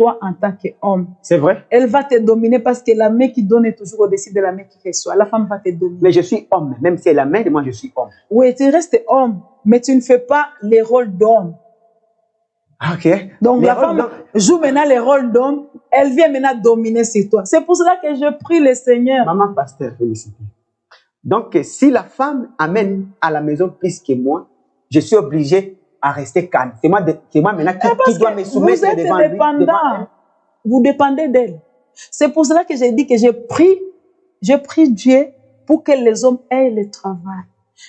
toi en tant qu'homme. C'est vrai. Elle va te dominer parce que la main qui donne est toujours au-dessus de la main qui reçoit. La femme va te dominer. Mais je suis homme. Même si elle est la main de moi, je suis homme. Oui, tu restes homme, mais tu ne fais pas les rôles d'homme. Ok. Donc la femme joue maintenant les rôles d'homme. Elle vient maintenant dominer sur toi. C'est pour cela que je prie le Seigneur. Maman pasteur, félicité. Donc, si la femme amène à la maison plus que moi, je suis obligé à rester calme. C'est moi maintenant qui dois me soumettre devant lui. Devant elle. Vous dépendez d'elle. C'est pour cela que j'ai dit que je prie Dieu pour que les hommes aient le travail.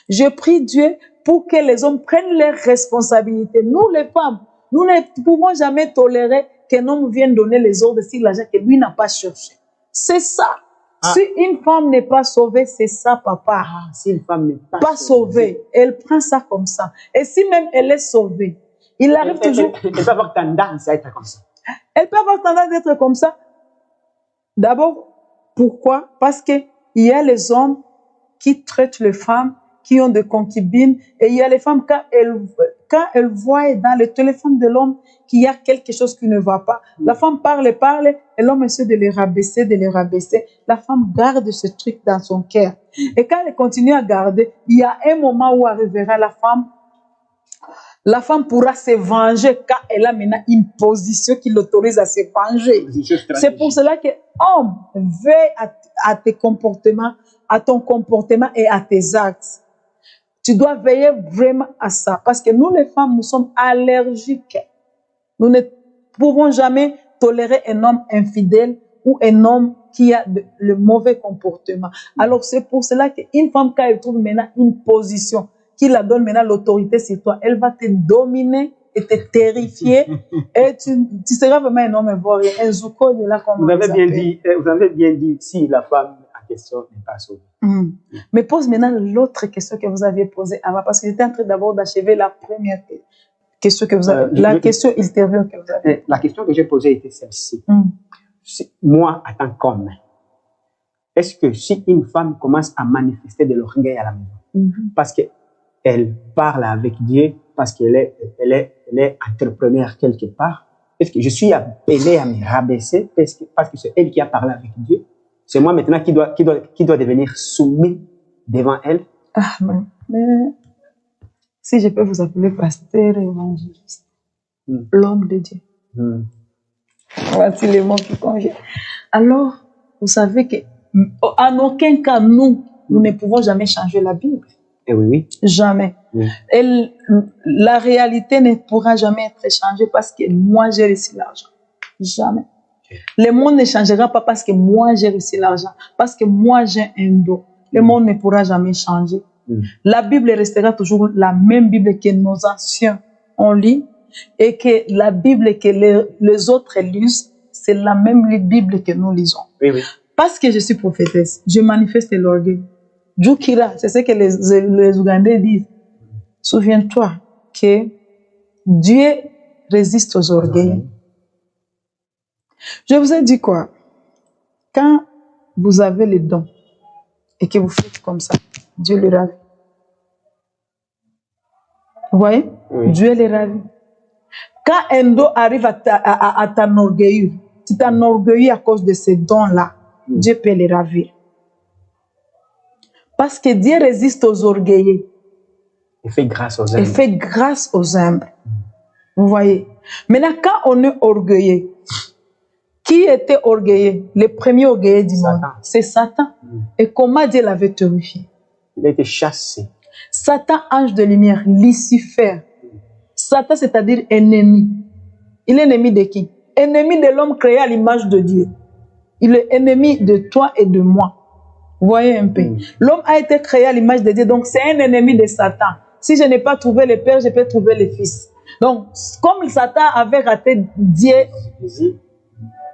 Je prie Dieu pour que les hommes prennent leurs responsabilités. Nous, les femmes, nous ne pouvons jamais tolérer qu'un homme vienne donner les ordres sur l'argent que lui n'a pas cherché. C'est ça. Si une femme n'est pas sauvée, c'est ça, papa. Si une femme n'est pas sauvée, elle prend ça comme ça. Et si même elle est sauvée, il arrive toujours... Elle peut avoir tendance à être comme ça. Elle peut avoir tendance à être comme ça. D'abord, pourquoi? Parce qu'il y a les hommes qui traitent les femmes, qui ont des concubines, et il y a les femmes, quand elles voient dans le téléphone de l'homme qu'il y a quelque chose qui ne va pas, la femme parle, et l'homme essaie de les rabaisser, La femme garde ce truc dans son cœur. Et quand elle continue à garder, il y a un moment où arrivera la femme pourra se venger quand elle a maintenant une position qui l'autorise à se venger. C'est pour cela que homme veille à tes comportements, à ton comportement et à tes actes. Tu dois veiller vraiment à ça. Parce que nous, les femmes, nous sommes allergiques. Nous ne pouvons jamais tolérer un homme infidèle ou un homme qui a le mauvais comportement. Alors, c'est pour cela qu'une femme, quand elle trouve maintenant une position qui la donne maintenant l'autorité sur toi, elle va te dominer et te terrifier. Et tu seras vraiment un homme ivoirien, un zouko de là, comme vous avez bien dit, si la femme en question n'est pas sauvée. Mais pose maintenant l'autre question que vous aviez posée avant, parce que j'étais en train d'abord d'achever la première question que vous avez, la question ultérieure que vous avez. La question que j'ai posée était celle-ci. Moi, en tant qu'homme, est-ce que si une femme commence à manifester de l'orgueil à la maison, parce qu'elle parle avec Dieu, parce qu'elle est entrepreneur quelque part, est-ce que je suis appelé à me rabaisser parce que c'est elle qui a parlé avec Dieu? C'est moi maintenant qui doit devenir soumis devant elle? Mais si je peux vous appeler pasteur évangéliste, l'homme de Dieu. Voici les mots qui conviennent. Alors, vous savez qu'en aucun cas, nous ne pouvons jamais changer la Bible. Eh oui. Jamais. Et la réalité ne pourra jamais être changée parce que moi, j'ai reçu l'argent. Jamais. Le monde ne changera pas parce que moi, j'ai reçu l'argent. Parce que moi, j'ai un don. Le monde ne pourra jamais changer. La Bible restera toujours la même Bible que nos anciens ont lu et que la Bible que les autres lisent, c'est la même Bible que nous lisons. Oui. Parce que je suis prophétesse, je manifeste l'orgueil. Jukira, c'est ce que les Ougandais disent. Souviens-toi que Dieu résiste aux orgueils. Je vous ai dit quoi? Quand vous avez les dons et que vous faites comme ça, Dieu les ravit. Vous voyez? Dieu les ravit. Quand un don arrive à t'enorgueillir, tu t'enorgueillis à cause de ces dons-là, Dieu peut les ravir. Parce que Dieu résiste aux orgueilleux. Il fait grâce aux humbles. Il fait grâce aux humbles. Vous voyez? Maintenant, quand on est orgueilleux, qui était orgueilleux? Le premier orgueilleux du monde, c'est Satan. Et comment Dieu l'avait terrifié? Il a été chassé. Satan, ange de lumière, Lucifer. Satan, c'est-à-dire ennemi. Il est ennemi de qui? Ennemi de l'homme créé à l'image de Dieu. Il est ennemi de toi et de moi. Vous voyez un peu. L'homme a été créé à l'image de Dieu, donc c'est un ennemi de Satan. Si je n'ai pas trouvé le Père, je peux trouver le Fils. Donc, comme Satan avait raté Dieu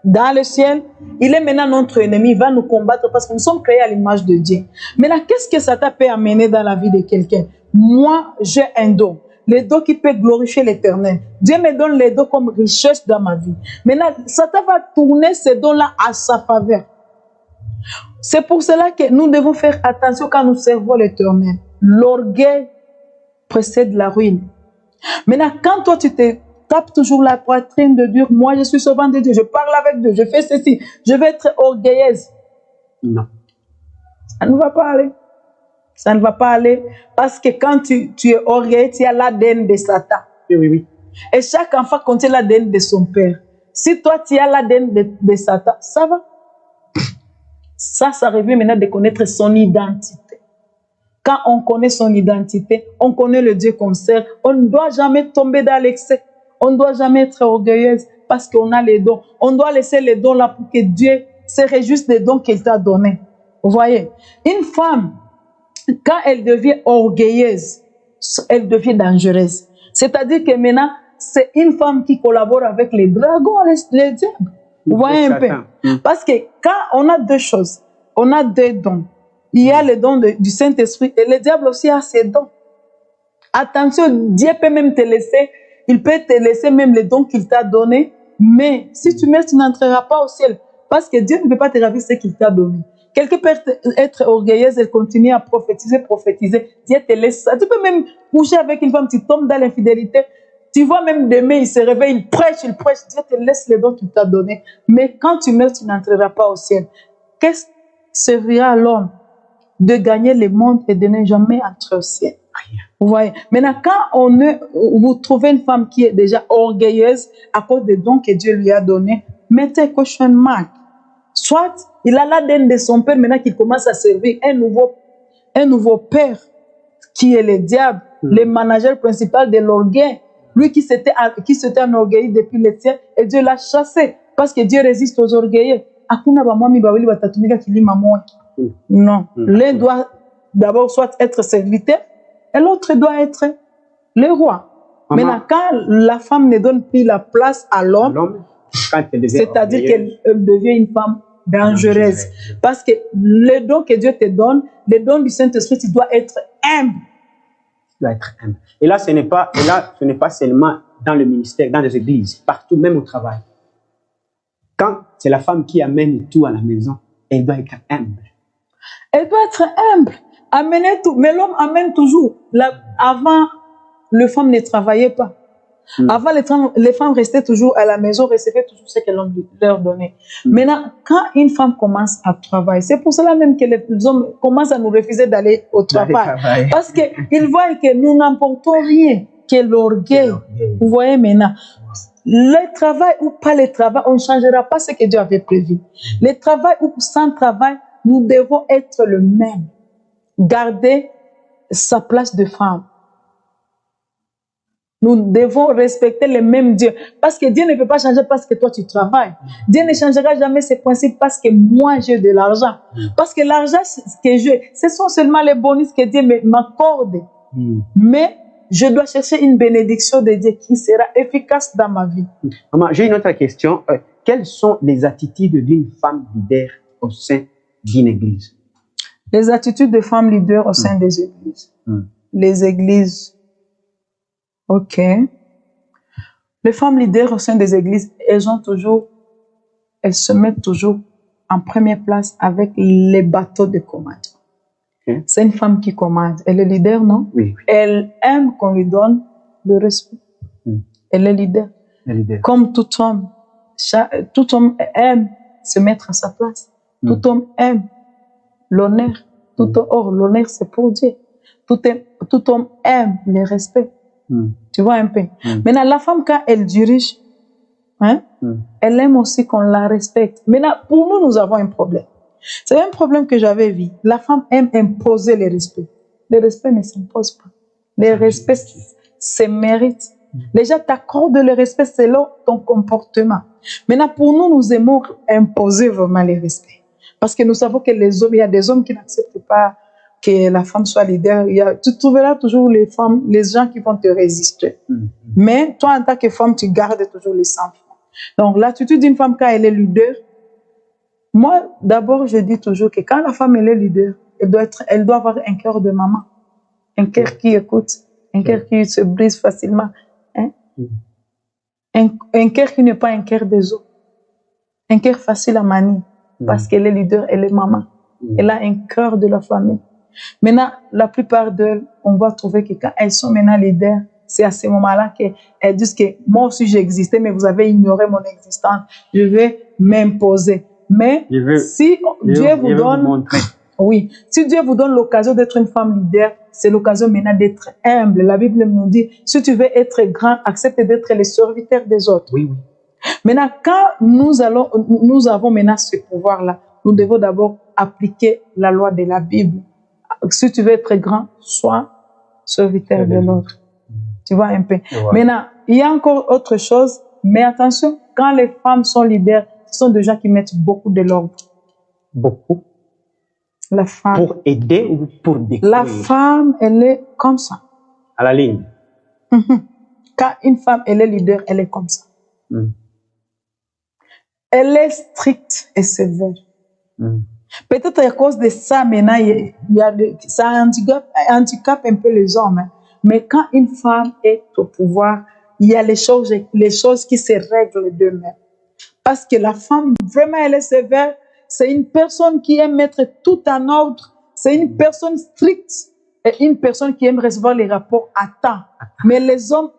dans le ciel, il est maintenant notre ennemi, il va nous combattre parce que nous sommes créés à l'image de Dieu. Maintenant, qu'est-ce que Satan peut amener dans la vie de quelqu'un? Moi, j'ai un don. Le don qui peut glorifier l'Éternel. Dieu me donne les dons comme richesse dans ma vie. Maintenant, Satan va tourner ces dons-là à sa faveur. C'est pour cela que nous devons faire attention quand nous servons l'Éternel. L'orgueil précède la ruine. Maintenant, quand toi tu te tape toujours la poitrine de Dieu. Moi, je suis servante de Dieu. Je parle avec Dieu. Je fais ceci. Je vais être orgueilleuse. Non. Ça ne va pas aller. Ça ne va pas aller. Parce que quand tu es orgueilleux, tu as l'ADN de Satan. Oui. Et chaque enfant contient l'ADN de son père. Si toi, tu as l'ADN de Satan, ça va. Ça revient maintenant de connaître son identité. Quand on connaît son identité, on connaît le Dieu qu'on sert, on ne doit jamais tomber dans l'excès. On ne doit jamais être orgueilleuse parce qu'on a les dons. On doit laisser les dons là pour que Dieu se réjouisse des dons qu'il t'a donnés. Vous voyez, une femme, quand elle devient orgueilleuse, elle devient dangereuse. C'est-à-dire que maintenant, c'est une femme qui collabore avec les dragons, les diables. Vous voyez un peu? Parce que quand on a deux choses, on a deux dons. Il y a le don du Saint-Esprit et le diable aussi a ses dons. Attention, Dieu peut même te laisser, il peut te laisser même les dons qu'il t'a donnés, mais si tu meurs, tu n'entreras pas au ciel. Parce que Dieu ne peut pas te ravir ce qu'il t'a donné. Quelqu'un peut être orgueilleuse et continuer à prophétiser. Dieu te laisse ça. Tu peux même coucher avec une femme, tu tombes dans l'infidélité. Tu vois même demain, il se réveille, il prêche. Dieu te laisse les dons qu'il t'a donnés. Mais quand tu meurs, tu n'entreras pas au ciel. Qu'est-ce que servira à l'homme de gagner le monde et de ne jamais entrer au ciel? Vous voyez. Maintenant, quand vous trouvez une femme qui est déjà orgueilleuse à cause des dons que Dieu lui a donnés, mettez question mark. Soit il a l'ADN de son père, maintenant qu'il commence à servir un nouveau père qui est le diable, le manager principal de l'orgueil. Lui qui s'était enorgueilli depuis le ciel, et Dieu l'a chassé parce que Dieu résiste aux orgueilleux. Non. L'un doit d'abord soit être serviteur et l'autre doit être le roi. Maintenant, quand la femme ne donne plus la place à l'homme, c'est-à-dire qu'elle devient une femme dangereuse. Parce que le don que Dieu te donne, le don du Saint-Esprit, tu dois être humble. Tu dois être humble. Et là, ce n'est pas seulement dans le ministère, dans les églises, partout, même au travail. Quand c'est la femme qui amène tout à la maison, elle doit être humble. Elle doit être humble. Amener tout. Mais l'homme amène toujours. Avant, les femmes ne travaillaient pas. Avant, les femmes restaient toujours à la maison, recevaient toujours ce que l'homme leur donnait. Maintenant, quand une femme commence à travailler, c'est pour cela même que les hommes commencent à nous refuser d'aller au travail. Parce qu'ils voient que nous n'emportons rien, que l'orgueil. Vous voyez maintenant, le travail ou pas le travail, on ne changera pas ce que Dieu avait prévu. Le travail ou sans travail, nous devons être le même. Garder sa place de femme. Nous devons respecter le même Dieu. Parce que Dieu ne peut pas changer parce que toi tu travailles. Dieu ne changera jamais ses principes parce que moi j'ai de l'argent. Parce que l'argent que j'ai, ce sont seulement les bonus que Dieu m'accorde. Mais je dois chercher une bénédiction de Dieu qui sera efficace dans ma vie. Maman, j'ai une autre question. Quelles sont les attitudes d'une femme leader au sein d'une église? Les attitudes de femmes leaders au sein des églises. Les églises. Ok. Les femmes leaders au sein des églises, elles se mettent toujours en première place avec les bateaux de commande. C'est une femme qui commande. Elle est leader, non? Oui. Elle aime qu'on lui donne le respect. Elle est leader. Comme tout homme aime se mettre à sa place. Tout homme aime l'honneur. L'honneur, c'est pour Dieu. Tout homme aime le respect. Tu vois un peu. Maintenant, la femme, quand elle dirige, elle aime aussi qu'on la respecte. Maintenant, pour nous avons un problème. C'est un problème que j'avais vu. La femme aime imposer le respect. Le respect ne s'impose pas. Le respect se mérite. Les gens t'accordent le respect selon ton comportement. Maintenant, pour nous aimons imposer vraiment le respect. Parce que nous savons que il y a des hommes qui n'acceptent pas que la femme soit leader. Tu trouveras toujours les gens qui vont te résister. Mais toi, en tant que femme, tu gardes toujours les sang-froid. Donc, l'attitude d'une femme quand elle est leader, moi, d'abord, je dis toujours que quand la femme elle est leader, elle doit avoir un cœur de maman. Un cœur qui écoute, un cœur qui se brise facilement. Un cœur qui n'est pas un cœur des autres. Un cœur facile à manier. Parce qu'elle est leader, elle est maman. Elle a un cœur de la famille. Maintenant, la plupart d'elles, on va trouver que quand elles sont maintenant leaders, c'est à ce moment-là qu'elles disent que moi aussi j'existais, mais vous avez ignoré mon existence. Je vais m'imposer. Mais si Dieu vous donne, oui, si Dieu vous donne l'occasion d'être une femme leader, c'est l'occasion maintenant d'être humble. La Bible nous dit, si tu veux être grand, accepte d'être le serviteur des autres. Oui, oui. Maintenant, quand nous avons maintenant ce pouvoir-là, nous devons d'abord appliquer la loi de la Bible. Si tu veux être grand, sois serviteur de l'autre. Tu vois un peu. Maintenant, il y a encore autre chose, mais attention, quand les femmes sont leaders, ce sont des gens qui mettent beaucoup de l'ordre. Beaucoup? La femme. Pour aider ou pour détruire? La femme, elle est comme ça. À la ligne. Quand une femme, elle est leader, elle est comme ça. Elle est stricte et sévère. Peut-être à cause de ça, maintenant, ça handicape un peu les hommes. Hein. Mais quand une femme est au pouvoir, il y a les choses qui se règlent d'eux-mêmes. Parce que la femme, vraiment, elle est sévère. C'est une personne qui aime mettre tout en ordre. C'est une personne stricte et une personne qui aime recevoir les rapports à temps. Mais les hommes,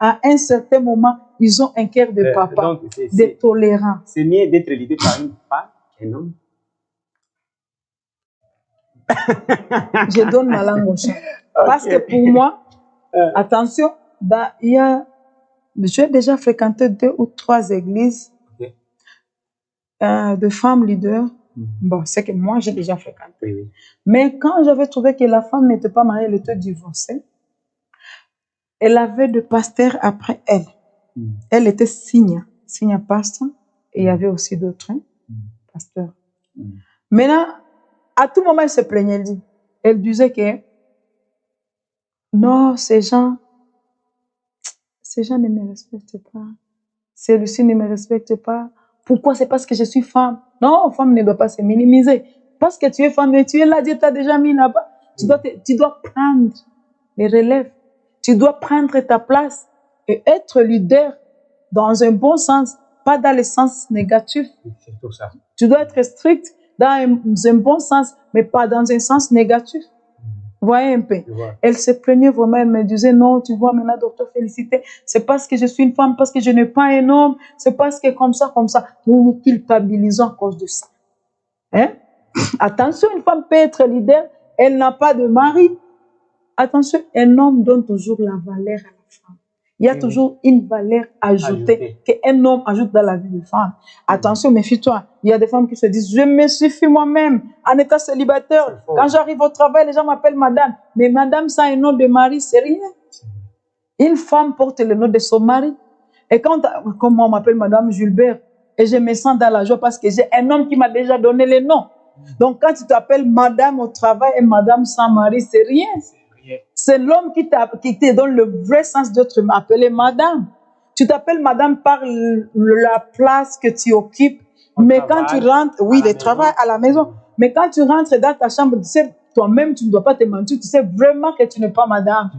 à un certain moment, ils ont un cœur de papa, donc, de tolérant. C'est mieux d'être leader par une femme qu'un homme. Je donne ma langue au chat. Parce que pour moi, attention, j'ai déjà fréquenté 2 ou 3 églises de femmes leaders. Bon, c'est que moi, j'ai déjà fréquenté. Oui. Mais quand j'avais trouvé que la femme n'était pas mariée, elle était divorcée, elle avait 2 pasteurs après elle. Elle était signe pasteur, et il y avait aussi d'autres pasteurs. Maintenant, à tout moment, elle se plaignait. Elle disait que non, ces gens ne me respectent pas. Celui-ci ne me respecte pas. Pourquoi? C'est parce que je suis femme. Non, femme ne doit pas se minimiser. Parce que tu es femme et tu es là, Dieu t'a déjà mis là-bas. Tu dois prendre les relèves. Tu dois prendre ta place et être leader dans un bon sens, pas dans le sens négatif. C'est tout ça. Tu dois être strict dans un bon sens, mais pas dans un sens négatif. Vous voyez un peu. Elle se plaignait vraiment, elle me disait, non, tu vois, maintenant, docteur Félicité, c'est parce que je suis une femme, parce que je n'ai pas un homme, c'est parce que comme ça. Nous nous culpabilisons à cause de ça. Hein? Attention, une femme peut être leader, elle n'a pas de mari. Attention, un homme donne toujours la valeur à la femme. Il y a toujours une valeur ajoutée qu'un homme ajoute dans la vie de femme. Attention, méfie-toi. Il y a des femmes qui se disent, je me suffis moi-même en état célibataire. Quand j'arrive au travail, les gens m'appellent madame. Mais madame sans un nom de mari, c'est rien. Une femme porte le nom de son mari. Et comme moi, on m'appelle madame Gilbert, et je me sens dans la joie parce que j'ai un homme qui m'a déjà donné le nom. Donc, quand tu t'appelles madame au travail et madame sans mari, c'est rien. C'est l'homme qui te donne le vrai sens d'être appelé madame. Tu t'appelles madame par la place que tu occupes. Mais quand tu rentres, le travail à la maison. Mais quand tu rentres dans ta chambre, tu sais, toi-même, tu ne dois pas te mentir. Tu sais vraiment que tu n'es pas madame.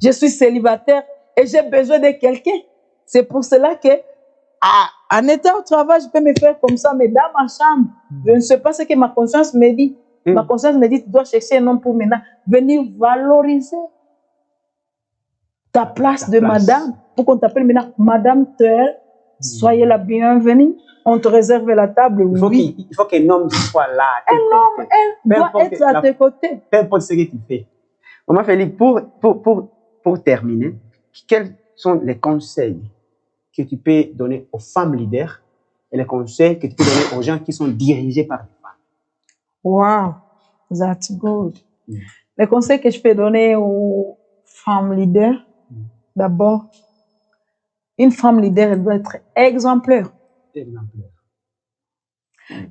Je suis célibataire et j'ai besoin de quelqu'un. C'est pour cela que, en étant au travail, je peux me faire comme ça, mais dans ma chambre, je ne sais pas ce que ma conscience me dit. Ma conscience me dit, tu dois chercher un homme pour maintenant venir valoriser ta place de madame, pour qu'on t'appelle maintenant madame Tel. Soyez la bienvenue. On te réserve la table. Il faut qu'un homme soit là. Un homme, elle doit être à tes côtés. Peu importe ce que tu fais. Maman Félix, pour terminer, quels sont les conseils que tu peux donner aux femmes leaders et les conseils que tu peux donner aux gens qui sont dirigés par des femmes? Wow, that's good. Les conseils que je peux donner aux femmes leaders, d'abord, une femme leader, elle doit être exemplaire.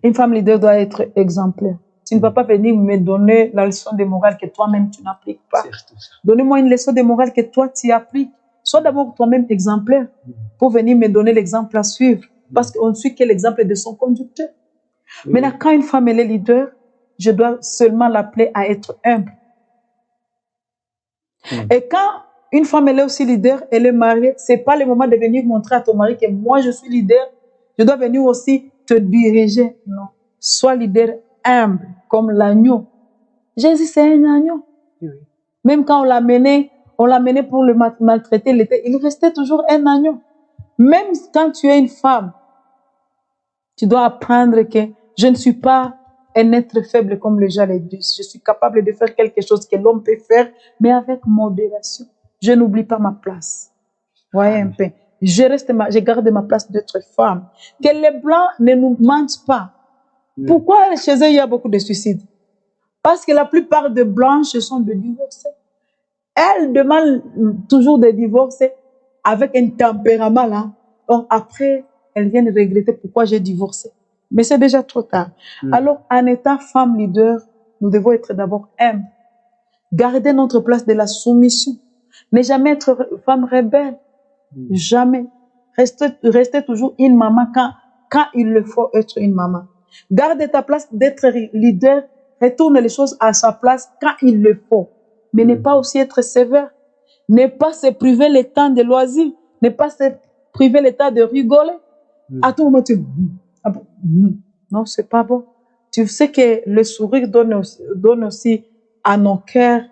Une femme leader doit être exemplaire. Tu ne vas pas venir me donner la leçon de morale que toi-même tu n'appliques pas. Donnez-moi une leçon de morale que toi tu appliques. Sois d'abord toi-même exemplaire pour venir me donner l'exemple à suivre. Parce qu'on ne suit que l'exemple de son conducteur. Maintenant, quand une femme elle est leader, je dois seulement l'appeler à être humble. Et quand une femme elle est aussi leader, elle est mariée, c'est pas le moment de venir montrer à ton mari que moi je suis leader, je dois venir aussi te diriger. Non, sois leader humble, comme l'agneau. Jésus c'est un agneau. Même quand on l'a mené on l'amenait pour le maltraiter, il restait toujours un agneau. Même quand tu es une femme, tu dois apprendre que je ne suis pas un être faible comme les gens le disent. Je suis capable de faire quelque chose que l'homme peut faire, mais avec modération. Je n'oublie pas ma place. Voyez un peu. Je garde ma place d'être femme. Que les Blancs ne nous mentent pas. Pourquoi chez eux il y a beaucoup de suicides? Parce que la plupart des Blanches sont de divorcés. Elles demandent toujours de divorcer avec un tempérament là. Donc après, elles viennent regretter pourquoi j'ai divorcé. Mais c'est déjà trop tard. Alors, en étant femme leader, nous devons être d'abord humbles. Garder notre place de la soumission. Ne jamais être femme rebelle. Jamais. Rester toujours une maman quand il le faut être une maman. Garde ta place d'être leader. Retourne les choses à sa place quand il le faut. Mais ne pas aussi être sévère. Ne pas se priver le temps de loisirs. Ne pas se priver le temps de rigoler. À tout moment, non, c'est pas bon. Tu sais que le sourire donne aussi à nos cœurs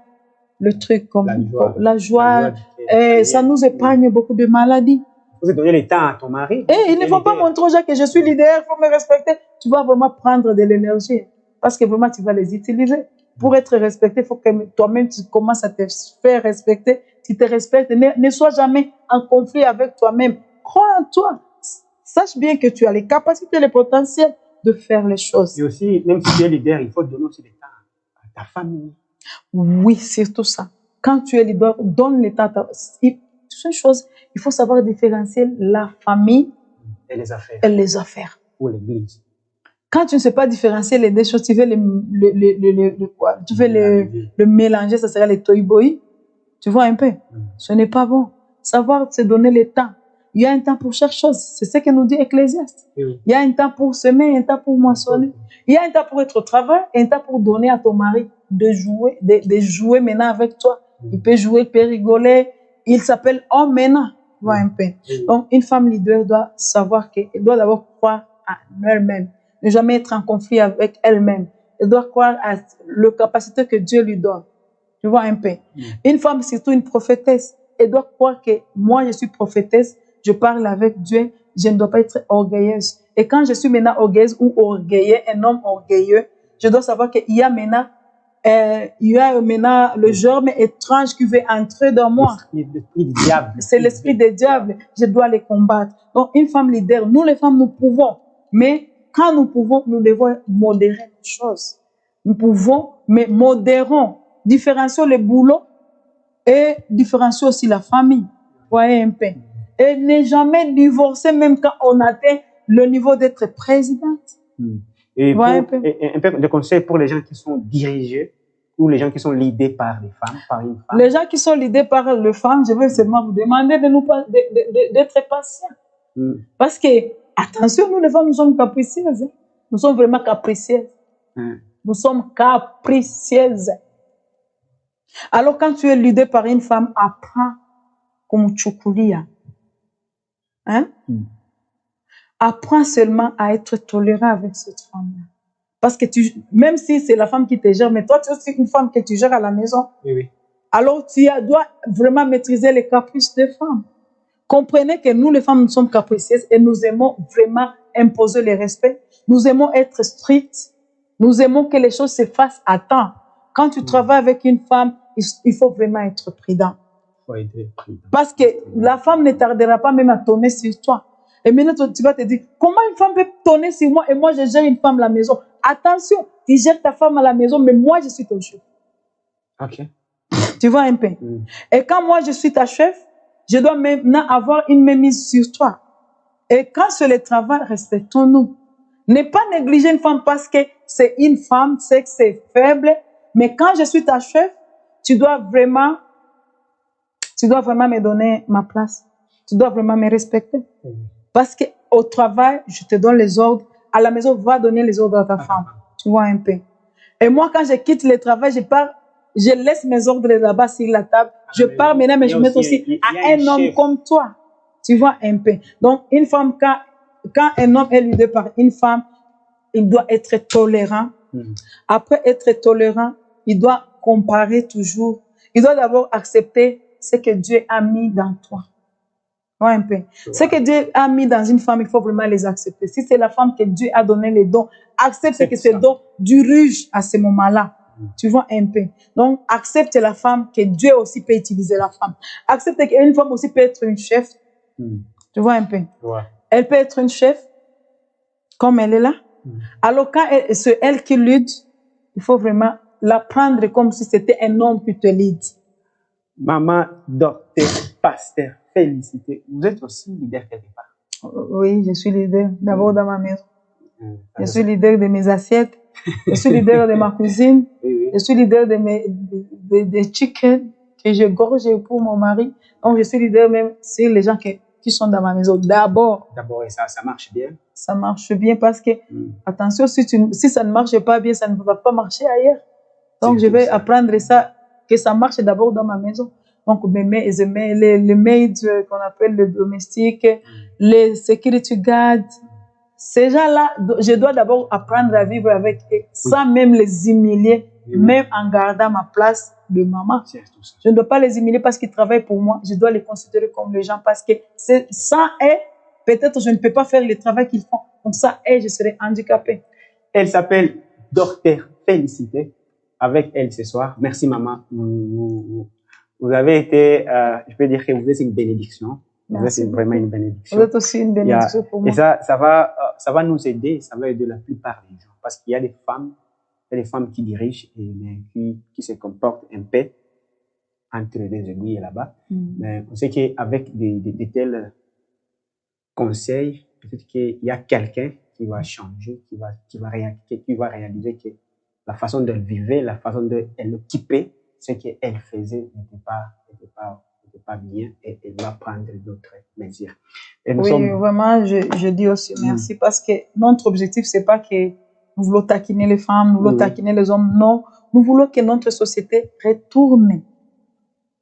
le truc comme la joie. Et ça nous épargne beaucoup de maladies. Vous donner le temps à ton mari. Et il ne faut pas montrer aux gens que je suis leader, il faut me respecter. Tu vas vraiment prendre de l'énergie. Parce que vraiment, tu vas les utiliser. Pour être respecté, il faut que toi-même, tu commences à te faire respecter. Tu te respectes. Ne sois jamais en conflit avec toi-même. Crois en toi. Sache bien que tu as les capacités, les potentiels de faire les choses. Et aussi, même si tu es leader, il faut donner aussi le temps à ta famille. Oui, c'est tout ça. Quand tu es leader, donne le temps à ta... C'est une chose, il faut savoir différencier la famille et les affaires. Et les affaires. Ou l'église. Quand tu ne sais pas différencier les deux choses, tu veux le mélanger, ça sera les toy-boy. Tu vois un peu? Ce n'est pas bon. Savoir se donner le temps. Il y a un temps pour chaque chose. C'est ce que nous dit Ecclésiaste. Il y a un temps pour semer, un temps pour moissonner. Il y a un temps pour être au travail et un temps pour donner à ton mari de jouer maintenant avec toi. Il peut jouer, il peut rigoler. Il s'appelle homme maintenant. Tu vois un peu. Donc, une femme leader doit savoir qu'elle doit d'abord croire à elle-même. Ne jamais être en conflit avec elle-même. Elle doit croire à la capacité que Dieu lui donne. Tu vois un peu. Une femme, surtout une prophétesse, elle doit croire que moi, je suis prophétesse, je parle avec Dieu, je ne dois pas être orgueilleuse. Et quand je suis maintenant orgueilleuse ou orgueilleux, un homme orgueilleux, je dois savoir qu'il y a maintenant, le germe étrange qui veut entrer dans moi. L'esprit du diable. C'est l'esprit du diable. Je dois les combattre. Donc, une femme leader, nous les femmes, nous pouvons. Mais quand nous pouvons, nous devons modérer les choses. Nous pouvons, mais modérons. Différencions le boulot et différencions aussi la famille. Voyez un peu. Et ne jamais divorcer même quand on atteint le niveau d'être présidente. Et un peu de conseils pour les gens qui sont dirigés ou les gens qui sont leadés par les femmes, par une femme. Les gens qui sont leadés par les femmes, je vais seulement vous demander d'être patients. Parce que, attention, nous les femmes, nous sommes capricieuses. Hein? Nous sommes vraiment capricieuses. Nous sommes capricieuses. Alors, quand tu es leader par une femme, apprends comme Tchoukulia. Hein? Apprends seulement à être tolérant avec cette femme-là. Parce que même si c'est la femme qui te gère, mais toi, tu es aussi une femme que tu gères à la maison. Oui. Alors, tu dois vraiment maîtriser les caprices des femmes. Comprenez que nous, les femmes, nous sommes capricieuses et nous aimons vraiment imposer le respect. Nous aimons être strictes. Nous aimons que les choses se fassent à temps. Quand tu travailles avec une femme, il faut vraiment être prudent. Parce que la femme ne tardera pas même à tourner sur toi. Et maintenant, tu vas te dire, comment une femme peut tourner sur moi et moi, je gère une femme à la maison? Attention, tu gères ta femme à la maison, mais moi, je suis ton chef. Ok. Tu vois un peu. Et quand moi, je suis ta chef, je dois maintenant avoir une mainmise sur toi. Et quand c'est le travail, respectons-nous. Ne pas négliger une femme parce que c'est une femme, c'est que c'est faible. Mais quand je suis ta chef, tu dois vraiment me donner ma place. Tu dois vraiment me respecter. Parce qu'au travail, je te donne les ordres. À la maison, va donner les ordres à ta femme. Tu vois un peu. Et moi, quand je quitte le travail, je pars, je laisse mes ordres là-bas sur la table. Je pars maintenant, mais je mets aussi à un homme comme toi. Tu vois un peu. Donc, une femme, quand un homme est leader par une femme, il doit être tolérant. Après être tolérant, il doit comparer toujours. Il doit d'abord accepter ce que Dieu a mis dans toi. Ouais, un peu. Ce que Dieu a mis dans une femme, il faut vraiment les accepter. Si c'est la femme que Dieu a donné les dons, accepte que ces dons dirigent à ce moment-là. Tu vois un peu. Donc, accepte la femme que Dieu aussi peut utiliser la femme. Accepte qu'une femme aussi peut être une chef. Tu vois un peu. Ouais. Elle peut être une chef, comme elle est là. Alors, quand c'est elle qui lutte, il faut vraiment la prendre comme si c'était un homme qui te lead. Maman, docteur, pasteur, félicité. Vous êtes aussi leader quelque part. Oui, je suis leader. D'abord dans ma maison. Je suis leader de mes assiettes. Je suis leader de ma cuisine. Oui. Je suis leader de mes chicken que je gorge pour mon mari. Donc, je suis leader même sur les gens qui sont dans ma maison. D'abord. D'abord, et ça marche bien. Ça marche bien parce que, attention, si ça ne marche pas bien, ça ne va pas marcher ailleurs. Donc, je vais apprendre ça, que ça marche d'abord dans ma maison. Donc, les maids qu'on appelle les domestiques, les security guards, ces gens-là, je dois d'abord apprendre à vivre avec eux, sans même les humilier, même en gardant ma place de maman. Je ne dois pas les humilier parce qu'ils travaillent pour moi. Je dois les considérer comme les gens parce que sans eux, peut-être je ne peux pas faire le travail qu'ils font. Donc, sans eux, je serai handicapée. Elle s'appelle Docteur Félicité. Avec elle ce soir. Merci, maman. Vous avez été, je peux dire que vous êtes une bénédiction. Merci. Vous êtes vraiment une bénédiction. Vous êtes aussi une bénédiction pour moi. Et ça va nous aider, ça va aider la plupart des gens. Parce qu'il y a des femmes qui dirigent et qui se comportent un peu entre les aiguilles là-bas. Mais on sait qu'avec des tels conseils, peut-être qu'il y a quelqu'un qui va changer, qui va réaliser que la façon de vivre, la façon de l'occuper, ce qu'elle faisait n'était pas bien et elle va prendre d'autres mesures. Vraiment, je dis aussi merci parce que notre objectif, c'est pas que nous voulons taquiner les femmes, nous voulons taquiner les hommes. Non, nous voulons que notre société retourne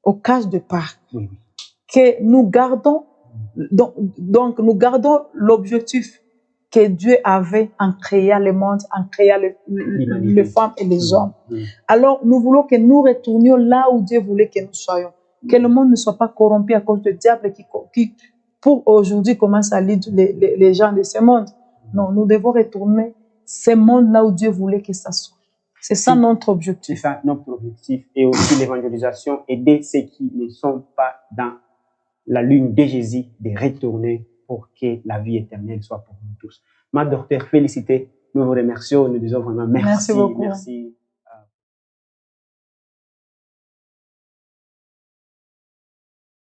au cage de parc. Que nous gardons, donc nous gardons l'objectif que Dieu avait en créant le monde, en créant les femmes et les hommes. Alors, nous voulons que nous retournions là où Dieu voulait que nous soyons. Que le monde ne soit pas corrompu à cause du diable qui pour aujourd'hui, commence à lire les gens de ce monde. Non, nous devons retourner ce monde là où Dieu voulait que ça soit. C'est ça notre objectif. C'est ça notre objectif. Et aussi l'évangélisation, aider ceux qui ne sont pas dans la lune de Jésus, de retourner pour que la vie éternelle soit pour nous tous. Ma docteur, félicité. Nous vous remercions. Nous disons vraiment merci. Merci beaucoup. Merci.